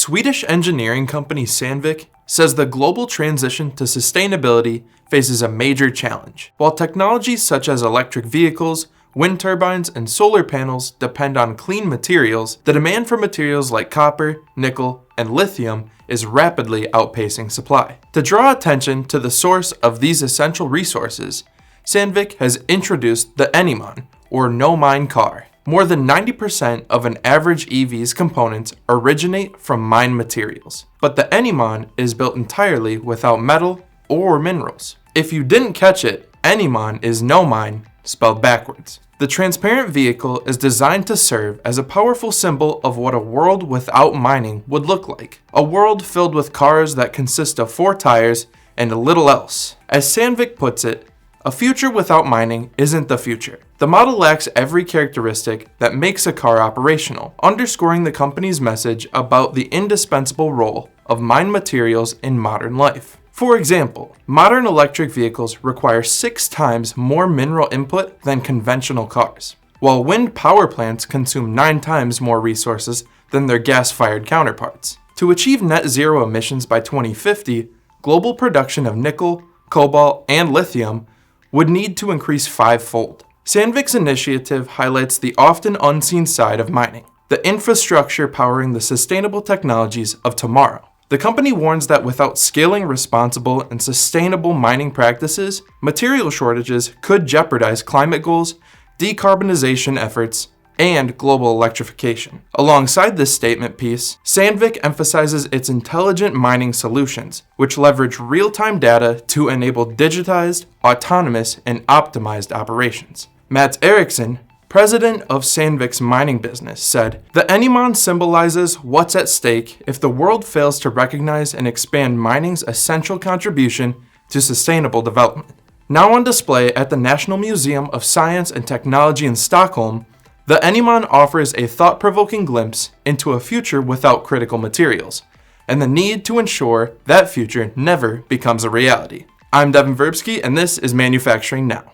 Swedish engineering company Sandvik says the global transition to sustainability faces a major challenge. While technologies such as electric vehicles, wind turbines, and solar panels depend on clean materials, the demand for materials like copper, nickel, and lithium is rapidly outpacing supply. To draw attention to the source of these essential resources, Sandvik has introduced the Enimon, or no-mine car. More than 90% of an average EV's components originate from mined materials, but the Enimon is built entirely without metal or minerals. If you didn't catch it, Enimon is no mine, spelled backwards. The transparent vehicle is designed to serve as a powerful symbol of what a world without mining would look like. A world filled with cars that consist of 4 tires and little else. As Sandvik puts it, a future without mining isn't the future. The model lacks every characteristic that makes a car operational, underscoring the company's message about the indispensable role of mined materials in modern life. For example, modern electric vehicles require 6 times more mineral input than conventional cars, while wind power plants consume 9 times more resources than their gas-fired counterparts. To achieve net zero emissions by 2050, global production of nickel, cobalt, and lithium would need to increase 5-fold. Sandvik's initiative highlights the often unseen side of mining, the infrastructure powering the sustainable technologies of tomorrow. The company warns that without scaling responsible and sustainable mining practices, material shortages could jeopardize climate goals, decarbonization efforts, and global electrification. Alongside this statement piece, Sandvik emphasizes its intelligent mining solutions, which leverage real-time data to enable digitized, autonomous, and optimized operations. Mats Eriksson, president of Sandvik's mining business, said, "The Enimon symbolizes what's at stake if the world fails to recognize and expand mining's essential contribution to sustainable development." Now on display at the National Museum of Science and Technology in Stockholm, the Enimon offers a thought-provoking glimpse into a future without critical materials, and the need to ensure that future never becomes a reality. I'm Devin Verbsky, and this is Manufacturing Now.